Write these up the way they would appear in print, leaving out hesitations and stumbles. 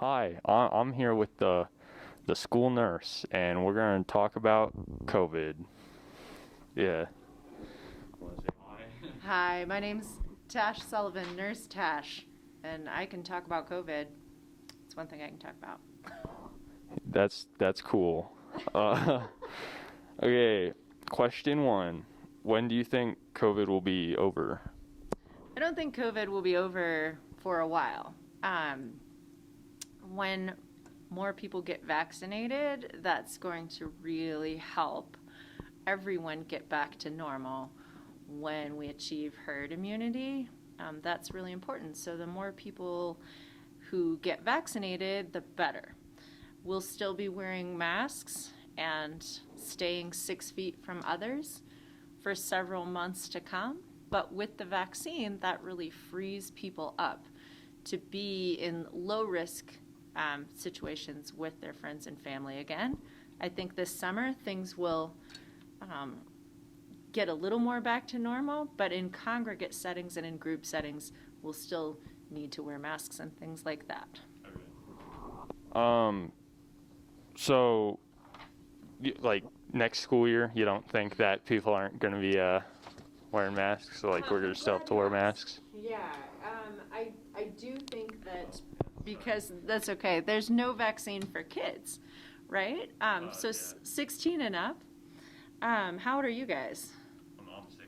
Hi, I'm here with the school nurse, and we're going to talk about COVID. Yeah. Want to say hi? Hi, my name's Tash Sullivan, Nurse Tash, and I can talk about COVID. It's one thing I can talk about. That's cool. Uh, okay, question one. When do you think COVID will be over? I don't think COVID will be over for a while. When more people get vaccinated, that's going to really help everyone get back to normal when we achieve herd immunity. That's really important. So the more people who get vaccinated, the better. We'll still be wearing masks and staying 6 feet from others for several months to come. But with the vaccine, that really frees people up to be in low risk situations with their friends and family again. I think this summer things will get a little more back to normal, but in congregate settings and in group settings, we'll still need to wear masks and things like that. So, like next school year, you don't think that people aren't going to be wearing masks? So, like, we're going to still have to wear masks? Yeah, I do think that because that's okay. There's no vaccine for kids, right? So 16 and up. How old are you guys? I'm 60.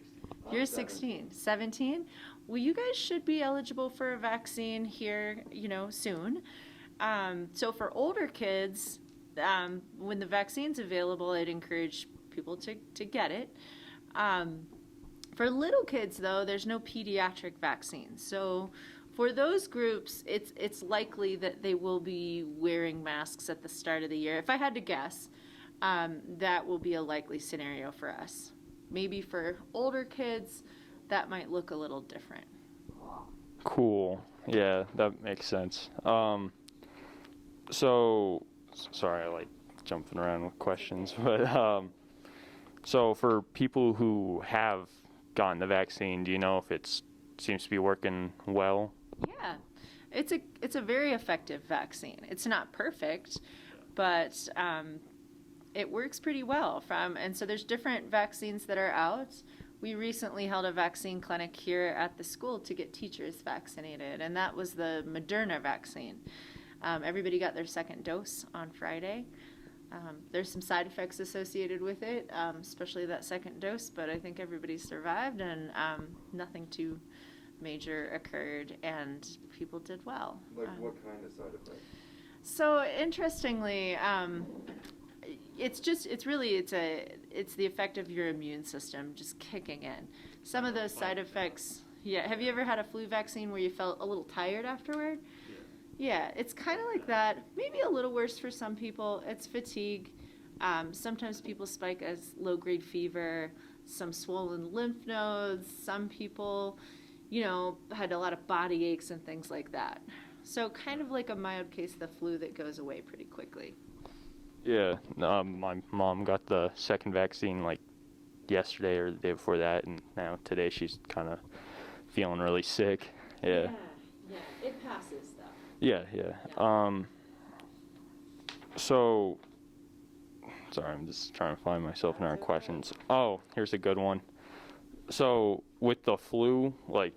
You're 16, 17. Well, you guys should be eligible for a vaccine here, soon. So for older kids, when the vaccine's available, I'd encourage people to get it. For little kids, though, there's no pediatric vaccine. So for those groups, it's likely that they will be wearing masks at the start of the year. If I had to guess, that will be a likely scenario for us. Maybe for older kids, that might look a little different. Cool. Yeah, that makes sense. So, sorry, I like jumping around with questions, but so for people who have gotten the vaccine, do you know if it seems to be working well? Yeah, it's a very effective vaccine. It's not perfect, but it works pretty well. And so there's different vaccines that are out. We recently held a vaccine clinic here at the school to get teachers vaccinated, and that was the Moderna vaccine. Everybody got their second dose on Friday. There's some side effects associated with it, especially that second dose, but I think everybody survived and nothing too major occurred and people did well. Like what kind of side effects? So interestingly, it's the effect of your immune system just kicking in. Some of those side effects, yeah. Have you ever had a flu vaccine where you felt a little tired afterward? Yeah, it's kind of like that. Maybe a little worse for some people. It's fatigue. Sometimes people spike as low-grade fever, some swollen lymph nodes. Some people, had a lot of body aches and things like that. So kind of like a mild case of the flu that goes away pretty quickly. Yeah, my mom got the second vaccine like yesterday or the day before that, and now today she's kind of feeling really sick. Yeah. Yeah, it passes though. Yeah. So, sorry, I'm just trying to find myself in our questions. Oh, here's a good one. So, with the flu, like,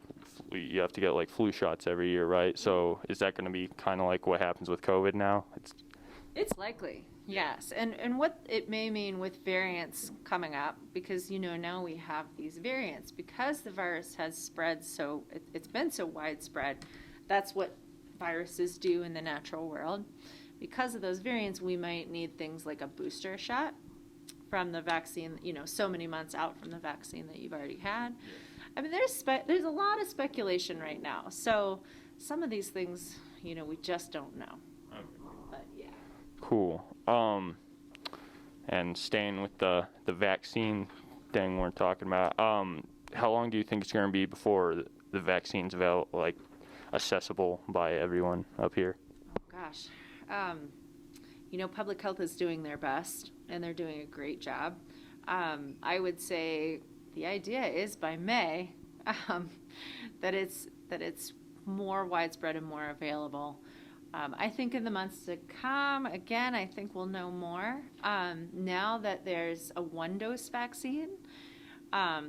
you have to get like flu shots every year, right? So, is that going to be kind of like what happens with COVID now? It's likely, yes. And what it may mean with variants coming up, because now we have these variants, because the virus has spread so, it's been so widespread, that's what viruses do in the natural world. Because of those variants, we might need things like a booster shot from the vaccine, so many months out from the vaccine that you've already had. I mean, there's a lot of speculation right now. So some of these things, we just don't know. Okay. But yeah. Cool. And staying with the vaccine thing we're talking about, how long do you think it's going to be before the vaccine's accessible by everyone up here? Oh gosh. Public health is doing their best, and they're doing a great job. I would say the idea is by May that it's more widespread and more available. I think in the months to come, again, I think we'll know more. Now that there's a one-dose vaccine,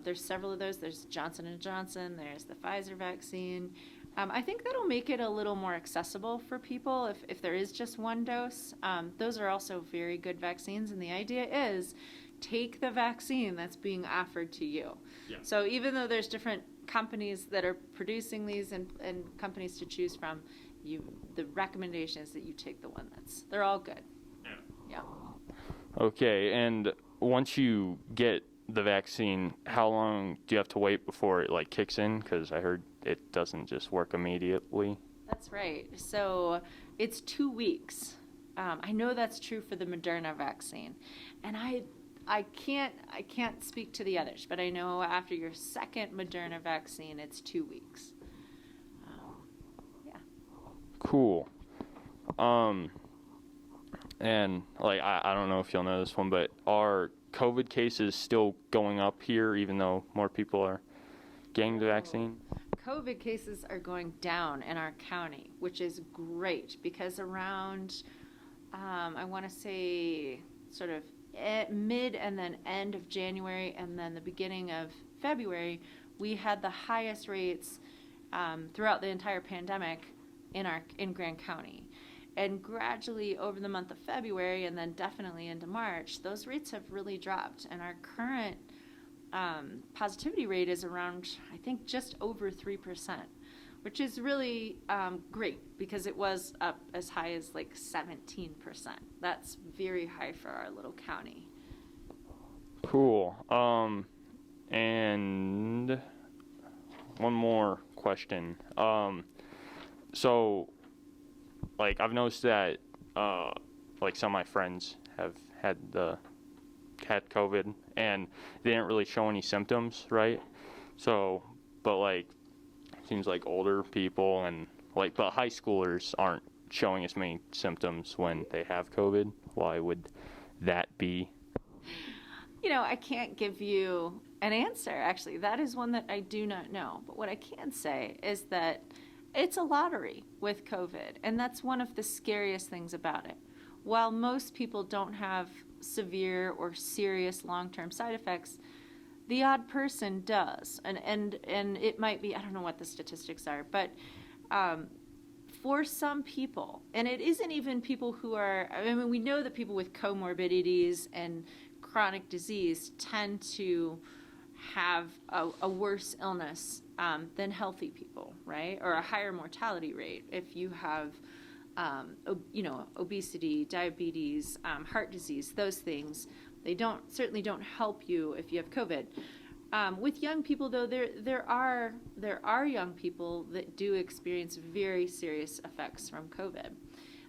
there's several of those. There's Johnson & Johnson, there's the Pfizer vaccine. I think that'll make it a little more accessible for people if there is just one dose. Those are also very good vaccines, and the idea is take the vaccine that's being offered to you. Yeah. So even though there's different companies that are producing these and companies to choose from, the recommendation is that you take the one they're all good. Yeah. Okay, and once you get the vaccine, how long do you have to wait before it like kicks in? Because I heard it doesn't just work immediately. That's right. So it's 2 weeks. I know that's true for the Moderna vaccine, and I can't speak to the others, but I know after your second Moderna vaccine, it's 2 weeks. Yeah. Cool. And like I don't know if you'll know this one, but are COVID cases still going up here, even though more people are getting the vaccine? COVID cases are going down in our county, which is great because around, I want to say, sort of mid and then end of January and then the beginning of February, we had the highest rates throughout the entire pandemic in Grand County. And gradually over the month of February and then definitely into March, those rates have really dropped. And our current positivity rate is around, I think, just over 3%, which is really great because it was up as high as like 17%. That's very high for our little county. Cool. And one more question. So, like, I've noticed that, like, some of my friends have had COVID, and they didn't really show any symptoms, right? So, but, like, it seems like older people and, like, but high schoolers aren't showing as many symptoms when they have COVID. Why would that be? You know, I can't give you an answer, actually. That is one that I do not know. But what I can say is that it's a lottery with COVID, and that's one of the scariest things about it. While most people don't have severe or serious long-term side effects, the odd person does. And it might be, I don't know what the statistics are, but for some people, and it isn't even people who are, I mean, we know that people with comorbidities and chronic disease tend to have a worse illness than healthy people, right? Or a higher mortality rate if you have, obesity, diabetes, heart disease, those things. They certainly don't help you if you have COVID. With young people, though, there are young people that do experience very serious effects from COVID.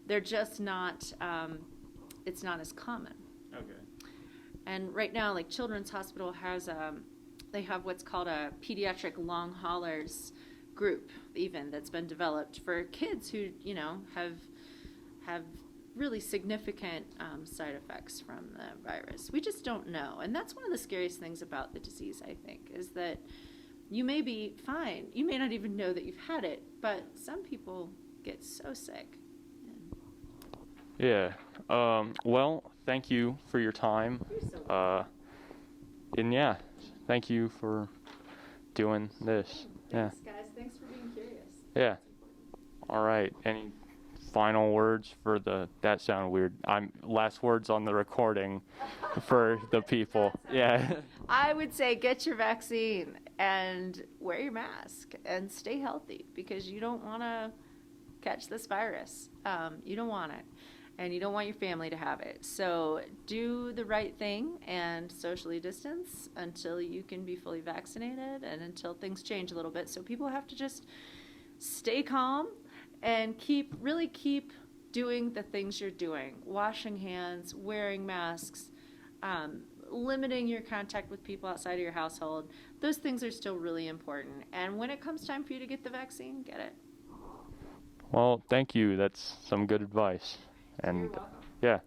They're just not. It's not as common. Okay. And right now, like Children's Hospital has they have what's called a pediatric long haulers group, even that's been developed for kids who have really significant side effects from the virus. We just don't know, and that's one of the scariest things about the disease. I think is that you may be fine, you may not even know that you've had it, but some people get so sick. Yeah. Well, thank you for your time. You're so welcome. And yeah, thank you for doing this. Thanks, guys. Thanks for being curious. Yeah. All right. Any final words for that sounded weird. Last words on the recording for the people. Yeah. I would say get your vaccine and wear your mask and stay healthy because you don't want to catch this virus. You don't want it. And you don't want your family to have it. So do the right thing and socially distance until you can be fully vaccinated and until things change a little bit. So people have to just stay calm and keep doing the things you're doing. Washing hands, wearing masks, limiting your contact with people outside of your household. Those things are still really important. And when it comes time for you to get the vaccine, get it. Well, thank you. That's some good advice. And You're welcome. yeah.